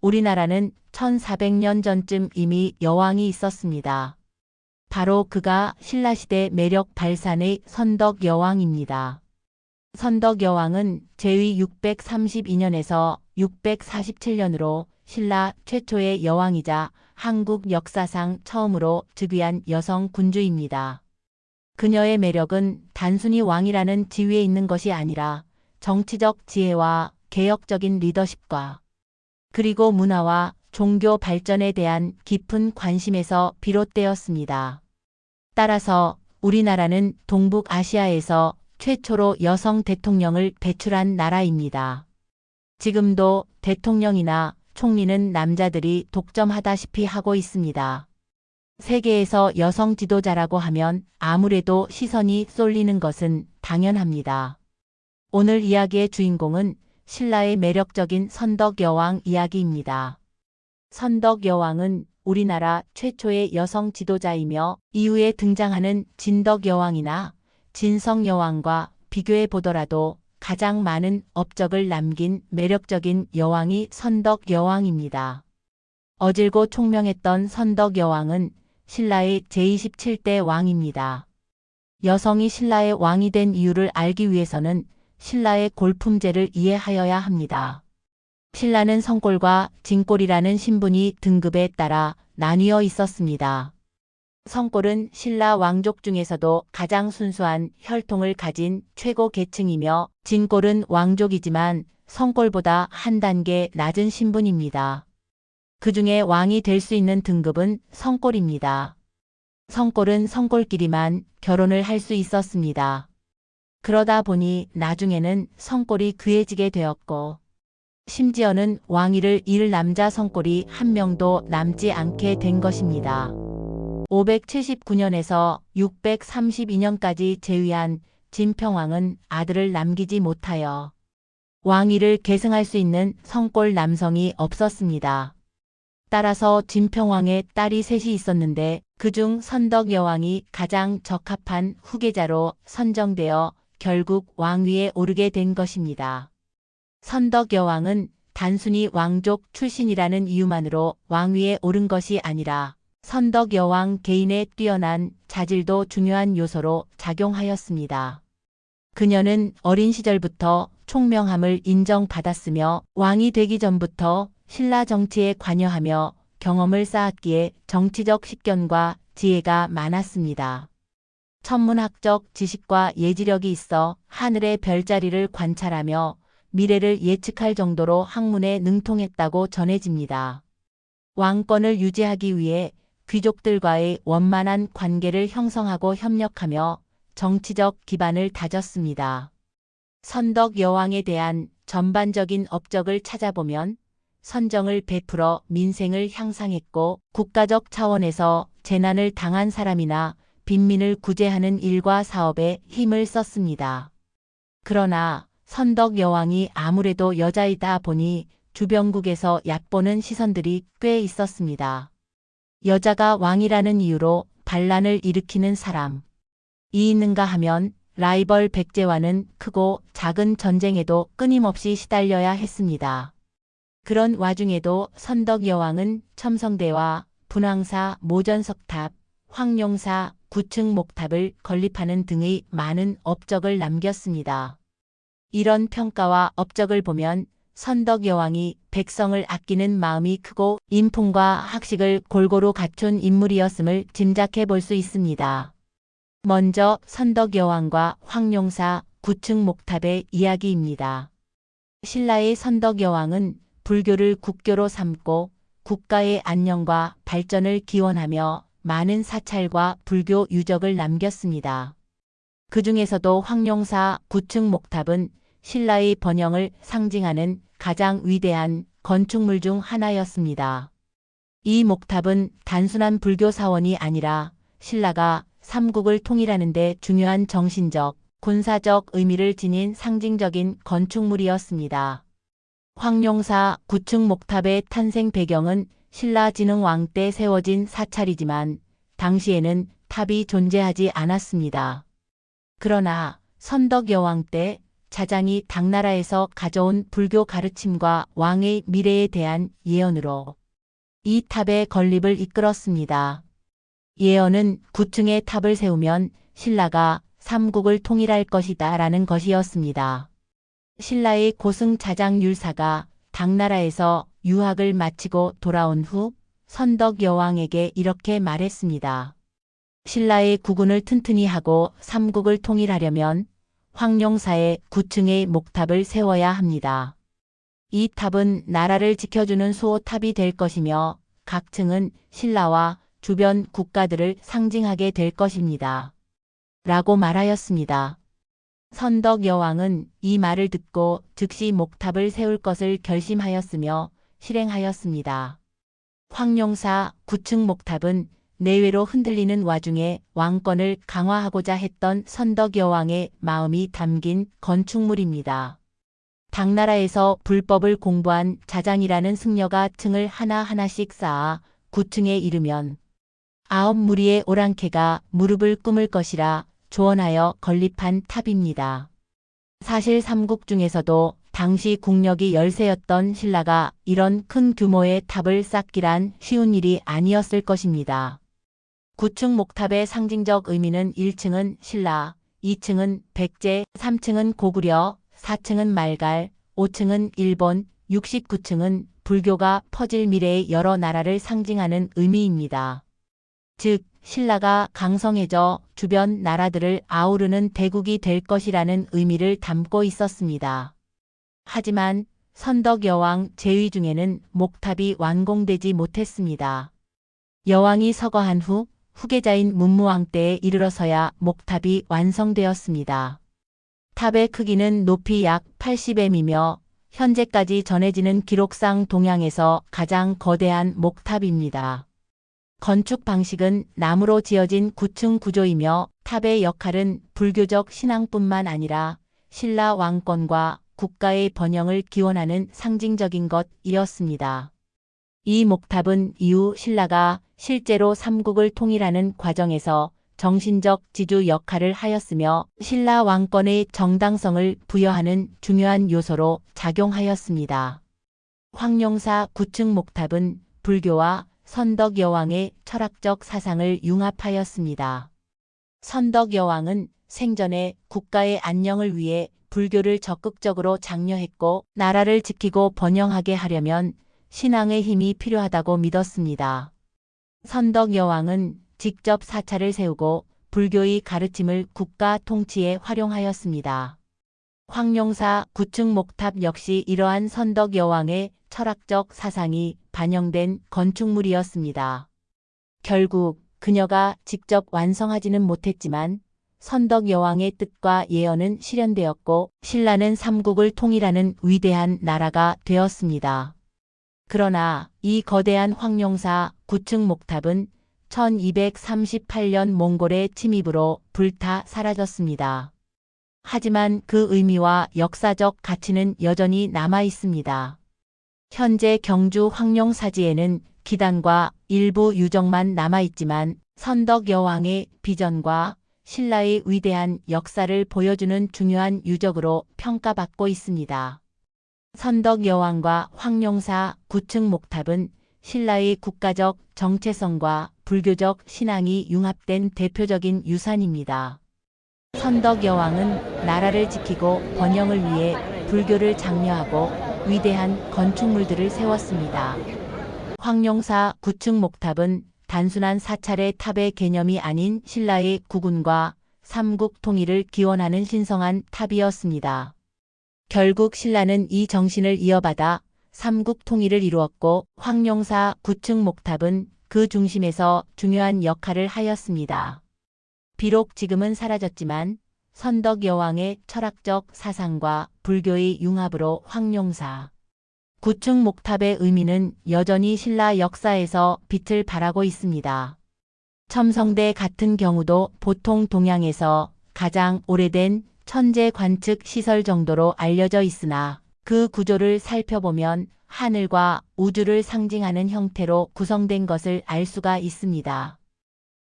우리나라는 1400년 전쯤 이미 여왕이 있었습니다. 바로 그가 신라시대 매력 발산의 선덕여왕입니다. 선덕여왕은 제위 632년에서 647년으로 신라 최초의 여왕이자 한국 역사상 처음으로 즉위한 여성 군주입니다. 그녀의 매력은 단순히 왕이라는 지위에 있는 것이 아니라 정치적 지혜와 개혁적인 리더십과 그리고 문화와 종교 발전에 대한 깊은 관심에서 비롯되었습니다. 따라서 우리나라는 동북아시아에서 최초로 여성 대통령을 배출한 나라입니다. 지금도 대통령이나 총리는 남자들이 독점하다시피 하고 있습니다. 세계에서 여성 지도자라고 하면 아무래도 시선이 쏠리는 것은 당연합니다. 오늘 이야기의 주인공은 신라의 매력적인 선덕여왕 이야기입니다. 선덕여왕은 우리나라 최초의 여성 지도자이며 이후에 등장하는 진덕여왕이나 진성여왕과 비교해 보더라도 가장 많은 업적을 남긴 매력적인 여왕이 선덕여왕입니다. 어질고 총명했던 선덕여왕은 신라의 제27대 왕입니다. 여성이 신라의 왕이 된 이유를 알기 위해서는 신라의 골품제를 이해하여야 합니다. 신라는 성골과 진골이라는 신분이 등급에 따라 나뉘어 있었습니다. 성골은 신라 왕족 중에서도 가장 순수한 혈통을 가진 최고 계층이며 진골은 왕족이지만 성골보다 한 단계 낮은 신분입니다. 그 중에 왕이 될 수 있는 등급은 성골입니다. 성골은 성골끼리만 결혼을 할 수 있었습니다. 그러다 보니 나중에는 성골이 귀해지게 되었고 심지어는 왕위를 잃을 남자 성골이 한 명도 남지 않게 된 것입니다. 579년에서 632년까지 재위한 진평왕은 아들을 남기지 못하여 왕위를 계승할 수 있는 성골 남성이 없었습니다. 따라서 진평왕의 딸이 셋이 있었는데 그중 선덕여왕이 가장 적합한 후계자로 선정되어 결국 왕위에 오르게 된 것입니다. 선덕여왕은 단순히 왕족 출신이라는 이유만으로 왕위에 오른 것이 아니라 선덕여왕 개인의 뛰어난 자질도 중요한 요소로 작용하였습니다. 그녀는 어린 시절부터 총명함을 인정받았으며 왕이 되기 전부터 신라 정치에 관여하며 경험을 쌓았기에 정치적 식견과 지혜가 많았습니다. 천문학적 지식과 예지력이 있어 하늘의 별자리를 관찰하며 미래를 예측할 정도로 학문에 능통했다고 전해집니다. 왕권을 유지하기 위해 귀족들과의 원만한 관계를 형성하고 협력하며 정치적 기반을 다졌습니다. 선덕여왕에 대한 전반적인 업적을 찾아보면 선정을 베풀어 민생을 향상했고 국가적 차원에서 재난을 당한 사람이나 빈민을 구제하는 일과 사업에 힘을 썼습니다. 그러나 선덕여왕이 아무래도 여자이다 보니 주변국에서 얕보는 시선들이 꽤 있었습니다. 여자가 왕이라는 이유로 반란을 일으키는 사람이 있는가 하면 라이벌 백제와는 크고 작은 전쟁에도 끊임없이 시달려야 했습니다. 그런 와중에도 선덕여왕은 첨성대와 분황사 모전석탑, 황룡사 9층 목탑을 건립하는 등의 많은 업적을 남겼습니다. 이런 평가와 업적을 보면 선덕여왕이 백성을 아끼는 마음이 크고 인품과 학식을 골고루 갖춘 인물이었음을 짐작해 볼 수 있습니다. 먼저 선덕여왕과 황룡사 9층 목탑의 이야기입니다. 신라의 선덕여왕은 불교를 국교로 삼고 국가의 안녕과 발전을 기원하며 많은 사찰과 불교 유적을 남겼습니다. 그 중에서도 황룡사 9층 목탑은 신라의 번영을 상징하는 가장 위대한 건축물 중 하나였습니다. 이 목탑은 단순한 불교 사원이 아니라 신라가 삼국을 통일하는 데 중요한 정신적, 군사적 의미를 지닌 상징적인 건축물이었습니다. 황룡사 9층 목탑의 탄생 배경은 신라 진흥왕 때 세워진 사찰이지만 당시에는 탑이 존재하지 않았습니다. 그러나 선덕여왕 때 자장이 당나라에서 가져온 불교 가르침과 왕의 미래에 대한 예언으로 이 탑의 건립을 이끌었습니다. 예언은 9층의 탑을 세우면 신라가 삼국을 통일할 것이다 라는 것이었습니다. 신라의 고승 자장 율사가 당나라에서 유학을 마치고 돌아온 후 선덕 여왕에게 이렇게 말했습니다. 신라의 국운을 튼튼히 하고 삼국을 통일하려면 황룡사에 9층의 목탑을 세워야 합니다. 이 탑은 나라를 지켜주는 수호탑이 될 것이며 각 층은 신라와 주변 국가들을 상징하게 될 것입니다. 라고 말하였습니다. 선덕 여왕은 이 말을 듣고 즉시 목탑을 세울 것을 결심하였으며 실행하였습니다. 황룡사 9층 목탑은 내외로 흔들리는 와중에 왕권을 강화하고자 했던 선덕 여왕의 마음이 담긴 건축물입니다. 당나라에서 불법을 공부한 자장이라는 승려가 층을 하나하나씩 쌓아 9층에 이르면 9무리의 오랑캐가 무릎을 꿇을 것이라 조언하여 건립한 탑입니다. 사실 삼국 중에서도 당시 국력이 열세였던 신라가 이런 큰 규모의 탑을 쌓기란 쉬운 일이 아니었을 것입니다. 9층 목탑의 상징적 의미는 1층은 신라, 2층은 백제, 3층은 고구려, 4층은 말갈, 5층은 일본, 69층은 불교가 퍼질 미래의 여러 나라를 상징하는 의미입니다. 즉, 신라가 강성해져 주변 나라들을 아우르는 대국이 될 것이라는 의미를 담고 있었습니다. 하지만 선덕 여왕 제위 중에는 목탑이 완공되지 못했습니다. 여왕이 서거한 후 후계자인 문무왕 때에 이르러서야 목탑이 완성되었습니다. 탑의 크기는 높이 약 80m이며 현재까지 전해지는 기록상 동양에서 가장 거대한 목탑입니다. 건축 방식은 나무로 지어진 9층 구조이며 탑의 역할은 불교적 신앙뿐만 아니라 신라 왕권과 국가의 번영을 기원하는 상징적인 것이었습니다. 이 목탑은 이후 신라가 실제로 삼국을 통일하는 과정에서 정신적 지주 역할을 하였으며 신라 왕권의 정당성을 부여하는 중요한 요소로 작용하였습니다. 황룡사 9층 목탑은 불교와 선덕 여왕의 철학적 사상을 융합하였습니다. 선덕 여왕은 생전에 국가의 안녕을 위해 불교를 적극적으로 장려했고 나라를 지키고 번영하게 하려면 신앙의 힘이 필요하다고 믿었습니다. 선덕 여왕은 직접 사찰을 세우고 불교의 가르침을 국가 통치에 활용하였습니다. 황룡사 9층 목탑 역시 이러한 선덕 여왕의 철학적 사상이 반영된 건축물이었습니다. 결국 그녀가 직접 완성하지는 못했지만 선덕 여왕의 뜻과 예언은 실현되었고 신라는 삼국을 통일하는 위대한 나라가 되었습니다. 그러나 이 거대한 황룡사 9층 목탑은 1238년 몽골의 침입으로 불타 사라졌습니다. 하지만 그 의미와 역사적 가치는 여전히 남아 있습니다. 현재 경주 황룡사지에는 기단과 일부 유적만 남아 있지만 선덕 여왕의 비전과 신라의 위대한 역사를 보여주는 중요한 유적으로 평가받고 있습니다. 선덕 여왕과 황룡사 9층 목탑은 신라의 국가적 정체성과 불교적 신앙이 융합된 대표적인 유산입니다. 선덕 여왕은 나라를 지키고 번영을 위해 불교를 장려하고 위대한 건축물들을 세웠습니다. 황룡사 9층 목탑은 단순한 사찰의 탑의 개념이 아닌 신라의 국운과 삼국 통일을 기원하는 신성한 탑이었습니다. 결국 신라는 이 정신을 이어받아 삼국 통일을 이루었고 황룡사 9층 목탑은 그 중심에서 중요한 역할을 하였습니다. 비록 지금은 사라졌지만 선덕 여왕의 철학적 사상과 불교의 융합으로 황룡사 9층 목탑의 의미는 여전히 신라 역사에서 빛을 발하고 있습니다. 첨성대 같은 경우도 보통 동양에서 가장 오래된 천재 관측 시설 정도로 알려져 있으나 그 구조를 살펴보면 하늘과 우주를 상징하는 형태로 구성된 것을 알 수가 있습니다.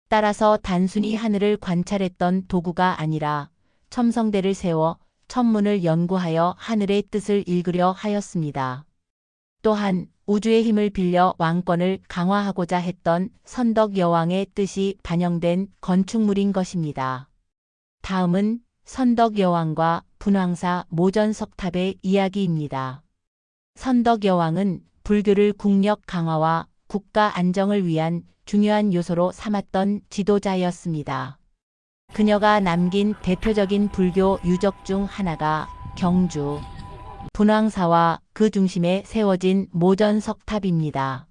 따라서 단순히 하늘을 관찰했던 도구가 아니라 첨성대를 세워 천문을 연구하여 하늘의 뜻을 읽으려 하였습니다. 또한 우주의 힘을 빌려 왕권을 강화하고자 했던 선덕 여왕의 뜻이 반영된 건축물인 것입니다. 다음은 선덕 여왕과 분황사 모전석탑의 이야기입니다. 선덕 여왕은 불교를 국력 강화와 국가 안정을 위한 중요한 요소로 삼았던 지도자였습니다. 그녀가 남긴 대표적인 불교 유적 중 하나가 경주 분황사와 그 중심에 세워진 모전석탑입니다.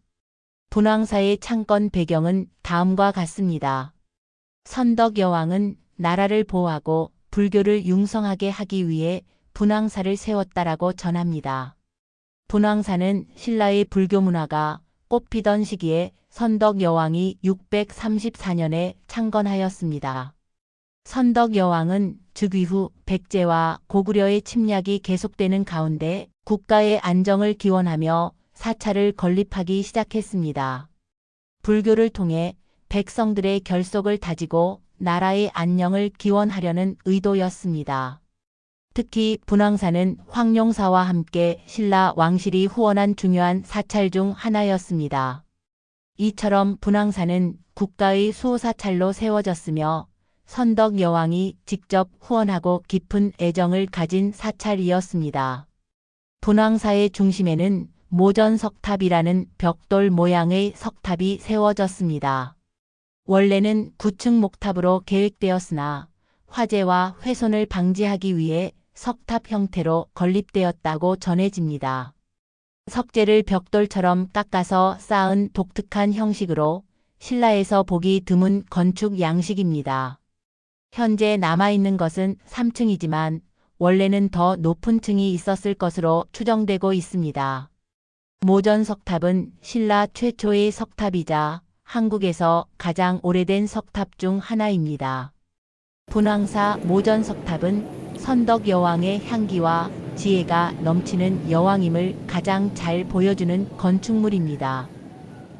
분황사의 창건 배경은 다음과 같습니다. 선덕 여왕은 나라를 보호하고 불교를 융성하게 하기 위해 분황사를 세웠다라고 전합니다. 분황사는 신라의 불교 문화가 꽃피던 시기에 선덕 여왕이 634년에 창건하였습니다. 선덕 여왕은 즉위 후 백제와 고구려의 침략이 계속되는 가운데 국가의 안정을 기원하며 사찰을 건립하기 시작했습니다. 불교를 통해 백성들의 결속을 다지고 나라의 안녕을 기원하려는 의도였습니다. 특히 분황사는 황룡사와 함께 신라 왕실이 후원한 중요한 사찰 중 하나였습니다. 이처럼 분황사는 국가의 수호사찰로 세워졌으며 선덕 여왕이 직접 후원하고 깊은 애정을 가진 사찰이었습니다. 분황사의 중심에는 모전석탑이라는 벽돌 모양의 석탑이 세워졌습니다. 원래는 9층 목탑으로 계획되었으나 화재와 훼손을 방지하기 위해 석탑 형태로 건립되었다고 전해집니다. 석재를 벽돌처럼 깎아서 쌓은 독특한 형식으로 신라에서 보기 드문 건축 양식입니다. 현재 남아있는 것은 3층이지만 원래는 더 높은 층이 있었을 것으로 추정되고 있습니다. 모전석탑은 신라 최초의 석탑이자 한국에서 가장 오래된 석탑 중 하나입니다. 분황사 모전석탑은 선덕 여왕의 향기와 지혜가 넘치는 여왕임을 가장 잘 보여주는 건축물입니다.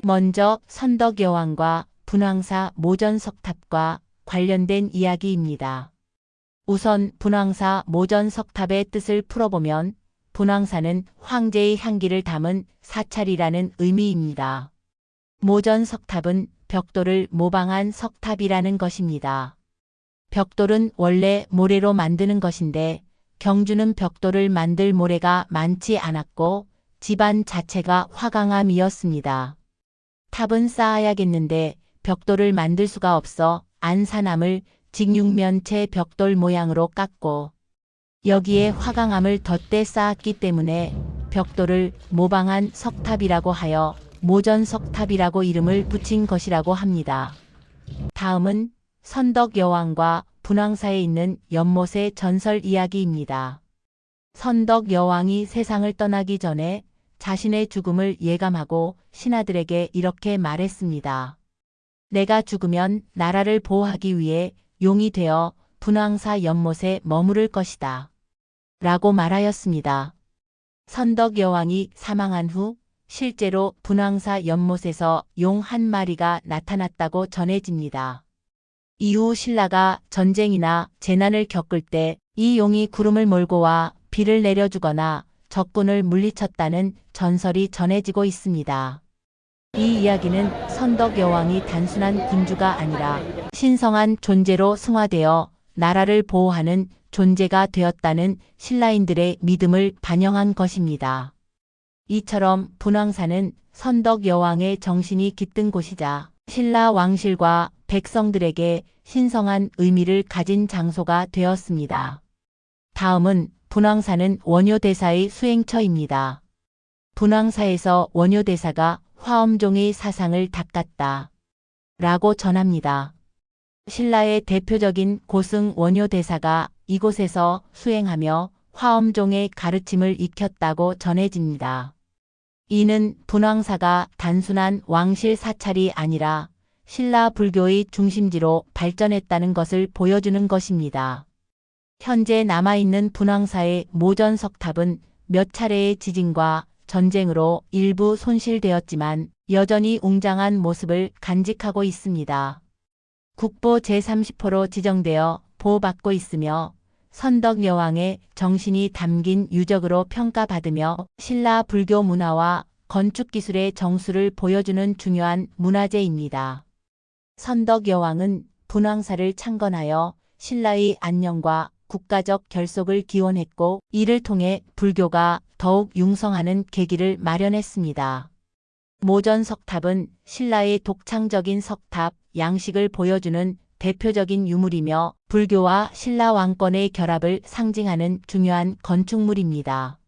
먼저 선덕 여왕과 분황사 모전석탑과 관련된 이야기입니다. 우선 분황사 모전석탑의 뜻을 풀어보면 분황사는 황제의 향기를 담은 사찰이라는 의미입니다. 모전석탑은 벽돌을 모방한 석탑이라는 것입니다. 벽돌은 원래 모래로 만드는 것인데 경주는 벽돌을 만들 모래가 많지 않았고 집안 자체가 화강암이었습니다. 탑은 쌓아야겠는데 벽돌을 만들 수가 없어 안산암을 직육면체 벽돌 모양으로 깎고 여기에 화강암을 덧대 쌓았기 때문에 벽돌을 모방한 석탑이라고 하여 모전석탑이라고 이름을 붙인 것이라고 합니다. 다음은 선덕 여왕과 분황사에 있는 연못의 전설 이야기입니다. 선덕 여왕이 세상을 떠나기 전에 자신의 죽음을 예감하고 신하들에게 이렇게 말했습니다. 내가 죽으면 나라를 보호하기 위해 용이 되어 분황사 연못에 머무를 것이다. 라고 말하였습니다. 선덕 여왕이 사망한 후 실제로 분황사 연못에서 용 한 마리가 나타났다고 전해집니다. 이후 신라가 전쟁이나 재난을 겪을 때 이 용이 구름을 몰고 와 비를 내려주거나 적군을 물리쳤다는 전설이 전해지고 있습니다. 이 이야기는 선덕 여왕이 단순한 군주가 아니라 신성한 존재로 승화되어 나라를 보호하는 존재가 되었다는 신라인들의 믿음을 반영한 것입니다. 이처럼 분황사는 선덕 여왕의 정신이 깃든 곳이자 신라 왕실과 백성들에게 신성한 의미를 가진 장소가 되었습니다. 다음은 분황사는 원효대사의 수행처입니다. 분황사에서 원효대사가 화엄종의 사상을 닦았다. 라고 전합니다. 신라의 대표적인 고승 원효대사가 이곳에서 수행하며 화엄종의 가르침을 익혔다고 전해집니다. 이는 분황사가 단순한 왕실 사찰이 아니라 신라 불교의 중심지로 발전했다는 것을 보여주는 것입니다. 현재 남아있는 분황사의 모전석탑은 몇 차례의 지진과 전쟁으로 일부 손실되었지만 여전히 웅장한 모습을 간직하고 있습니다. 국보 제30호로 지정되어 보호받고 있으며 선덕 여왕의 정신이 담긴 유적으로 평가받으며 신라 불교 문화와 건축 기술의 정수를 보여주는 중요한 문화재입니다. 선덕 여왕은 분황사를 창건하여 신라의 안녕과 국가적 결속을 기원했고, 이를 통해 불교가 더욱 융성하는 계기를 마련했습니다. 모전 석탑은 신라의 독창적인 석탑 양식을 보여주는 대표적인 유물이며 불교와 신라 왕권의 결합을 상징하는 중요한 건축물입니다.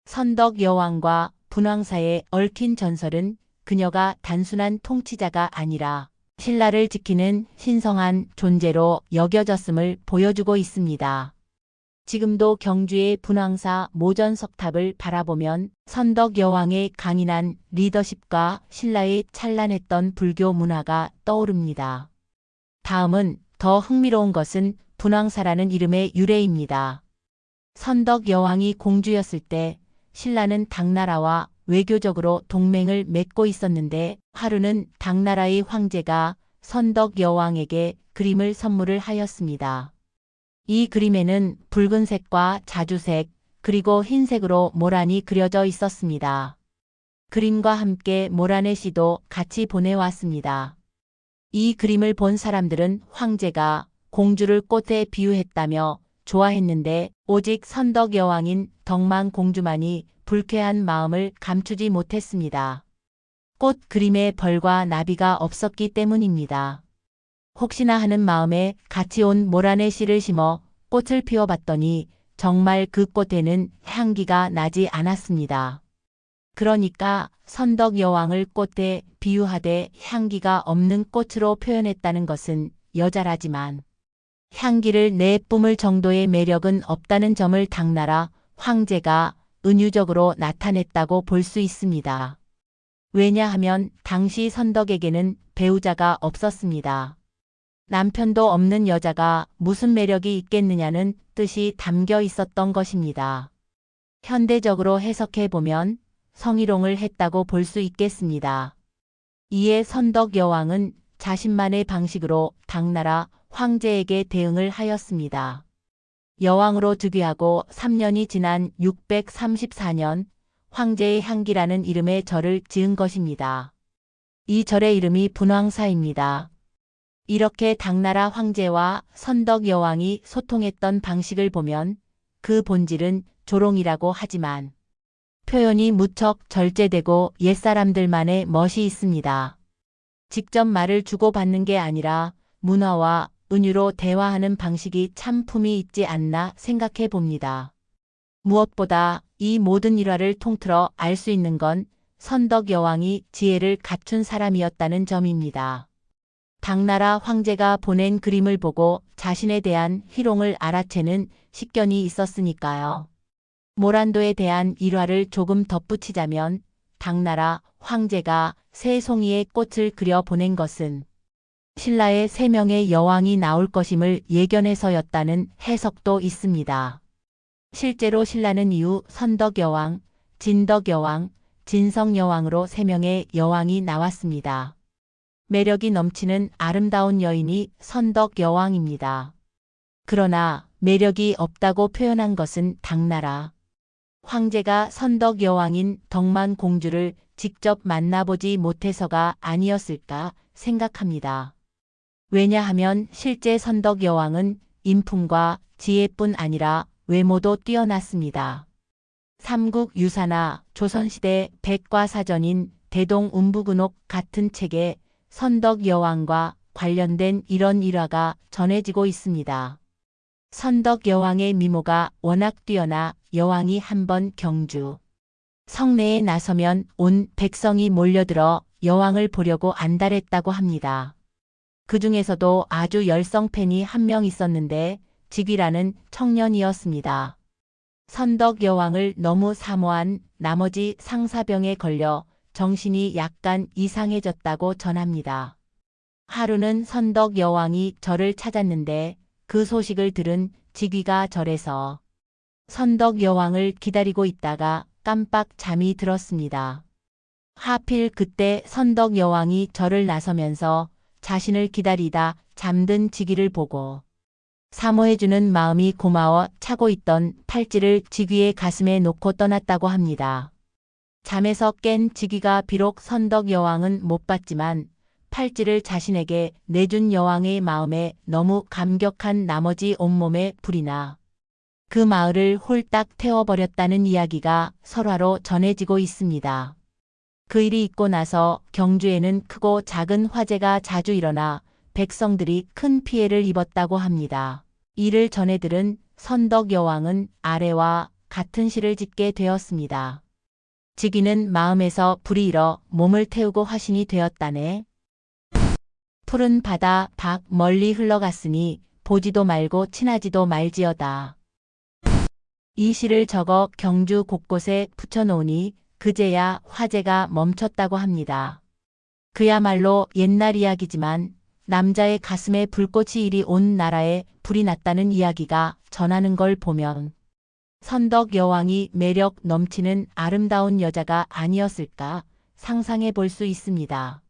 선덕 여왕과 분황사에 얽힌 전설은 그녀가 단순한 통치자가 아니라 신라를 지키는 신성한 존재로 여겨졌음을 보여주고 있습니다. 지금도 경주의 분황사 모전 석탑을 바라보면 선덕 여왕의 강인한 리더십과 신라의 찬란했던 불교 문화가 떠오릅니다. 다음은 더 흥미로운 것은 분황사라는 이름의 유래입니다. 선덕 여왕이 공주였을 때 신라는 당나라와 외교적으로 동맹을 맺고 있었는데, 하루는 당나라의 황제가 선덕 여왕에게 그림을 선물을 하였습니다. 이 그림에는 붉은색과 자주색 그리고 흰색으로 모란이 그려져 있었습니다. 그림과 함께 모란의 시도 같이 보내왔습니다. 이 그림을 본 사람들은 황제가 공주를 꽃에 비유했다며 좋아했는데, 오직 선덕 여왕인 덕만 공주만이 불쾌한 마음을 감추지 못했습니다. 꽃 그림에 벌과 나비가 없었기 때문입니다. 혹시나 하는 마음에 같이 온 모란의 씨를 심어 꽃을 피워봤더니 정말 그 꽃에는 향기가 나지 않았습니다. 그러니까 선덕 여왕을 꽃에 비유하되 향기가 없는 꽃으로 표현했다는 것은 여자라지만 향기를 내뿜을 정도의 매력은 없다는 점을 당나라 황제가 은유적으로 나타냈다고 볼 수 있습니다. 왜냐하면 당시 선덕에게는 배우자가 없었습니다. 남편도 없는 여자가 무슨 매력이 있겠느냐는 뜻이 담겨 있었던 것입니다. 현대적으로 해석해보면 성희롱을 했다고 볼 수 있겠습니다. 이에 선덕 여왕은 자신만의 방식으로 당나라 황제에게 대응을 하였습니다. 여왕으로 즉위하고 3년이 지난 634년 황제의 향기라는 이름의 절을 지은 것입니다. 이 절의 이름이 분황사입니다. 이렇게 당나라 황제와 선덕 여왕이 소통했던 방식을 보면 그 본질은 조롱이라고 하지만 표현이 무척 절제되고 옛사람들만의 멋이 있습니다. 직접 말을 주고받는 게 아니라 문화와 은유로 대화하는 방식이 참 품이 있지 않나 생각해 봅니다. 무엇보다 이 모든 일화를 통틀어 알 수 있는 건 선덕 여왕이 지혜를 갖춘 사람이었다는 점입니다. 당나라 황제가 보낸 그림을 보고 자신에 대한 희롱을 알아채는 식견이 있었으니까요. 모란도에 대한 일화를 조금 덧붙이자면 당나라 황제가 세 송이의 꽃을 그려 보낸 것은 신라의 3명의 여왕이 나올 것임을 예견해서였다는 해석도 있습니다. 실제로 신라는 이후 선덕 여왕, 진덕 여왕, 진성 여왕으로 3명의 여왕이 나왔습니다. 매력이 넘치는 아름다운 여인이 선덕 여왕입니다. 그러나 매력이 없다고 표현한 것은 당나라 황제가 선덕 여왕인 덕만 공주를 직접 만나보지 못해서가 아니었을까 생각합니다. 왜냐하면 실제 선덕 여왕은 인품과 지혜뿐 아니라 외모도 뛰어났습니다. 삼국유사나 조선시대 백과사전인 대동운부근옥 같은 책에 선덕 여왕과 관련된 이런 일화가 전해지고 있습니다. 선덕 여왕의 미모가 워낙 뛰어나 여왕이 한번 경주 성내에 나서면 온 백성이 몰려들어 여왕을 보려고 안달했다고 합니다. 그 중에서도 아주 열성 팬이 한 명 있었는데 직위라는 청년이었습니다. 선덕 여왕을 너무 사모한 나머지 상사병에 걸려 정신이 약간 이상해졌다고 전합니다. 하루는 선덕 여왕이 절을 찾았는데 그 소식을 들은 직위가 절에서 선덕 여왕을 기다리고 있다가 깜빡 잠이 들었습니다. 하필 그때 선덕 여왕이 절을 나서면서 자신을 기다리다 잠든 직위를 보고 사모해주는 마음이 고마워 차고 있던 팔찌를 직위의 가슴에 놓고 떠났다고 합니다. 잠에서 깬 직위가 비록 선덕 여왕은 못 봤지만 팔찌를 자신에게 내준 여왕의 마음에 너무 감격한 나머지 온몸에 불이 나 그 마을을 홀딱 태워버렸다는 이야기가 설화로 전해지고 있습니다. 그 일이 있고 나서 경주에는 크고 작은 화재가 자주 일어나 백성들이 큰 피해를 입었다고 합니다. 이를 전해 들은 선덕 여왕은 아래와 같은 시를 짓게 되었습니다. 직위는 마음에서 불이 일어 몸을 태우고 화신이 되었다네. 푸른 바다 밖 멀리 흘러갔으니 보지도 말고 친하지도 말지어다. 이 시를 적어 경주 곳곳에 붙여놓으니 그제야 화재가 멈췄다고 합니다. 그야말로 옛날 이야기지만 남자의 가슴에 불꽃이 이리 온 나라에 불이 났다는 이야기가 전하는 걸 보면 선덕 여왕이 매력 넘치는 아름다운 여자가 아니었을까 상상해 볼 수 있습니다.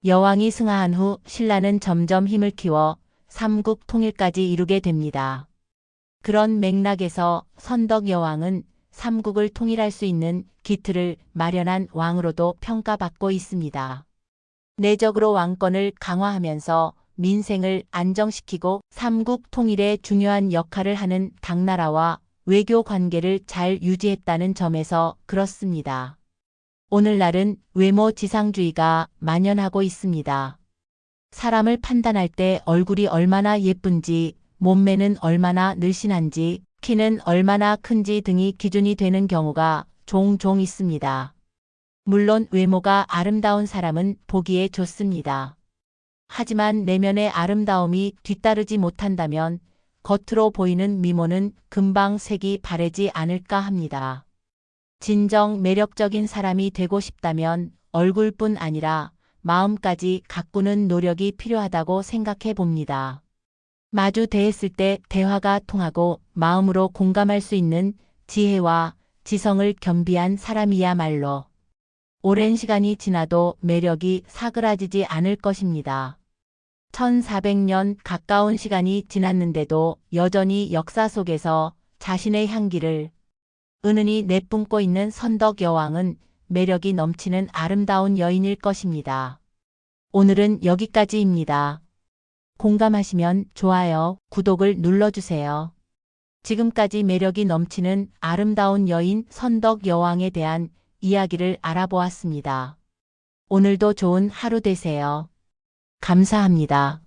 여왕이 승하한 후 신라는 점점 힘을 키워 삼국 통일까지 이루게 됩니다. 그런 맥락에서 선덕 여왕은 삼국을 통일할 수 있는 기틀을 마련한 왕으로도 평가받고 있습니다. 내적으로 왕권을 강화하면서 민생을 안정시키고 삼국 통일에 중요한 역할을 하는 당나라와 외교 관계를 잘 유지했다는 점에서 그렇습니다. 오늘날은 외모 지상주의가 만연하고 있습니다. 사람을 판단할 때 얼굴이 얼마나 예쁜지, 몸매는 얼마나 늘씬한지, 키는 얼마나 큰지 등이 기준이 되는 경우가 종종 있습니다. 물론 외모가 아름다운 사람은 보기에 좋습니다. 하지만 내면의 아름다움이 뒤따르지 못한다면 겉으로 보이는 미모는 금방 색이 바래지 않을까 합니다. 진정 매력적인 사람이 되고 싶다면 얼굴뿐 아니라 마음까지 가꾸는 노력이 필요하다고 생각해 봅니다. 마주 대했을 때 대화가 통하고 마음으로 공감할 수 있는 지혜와 지성을 겸비한 사람이야말로 오랜 시간이 지나도 매력이 사그라지지 않을 것입니다. 1400년 가까운 시간이 지났는데도 여전히 역사 속에서 자신의 향기를 은은히 내뿜고 있는 선덕 여왕은 매력이 넘치는 아름다운 여인일 것입니다. 오늘은 여기까지입니다. 공감하시면 좋아요, 구독을 눌러주세요. 지금까지 매력이 넘치는 아름다운 여인 선덕 여왕에 대한 이야기를 알아보았습니다. 오늘도 좋은 하루 되세요. 감사합니다.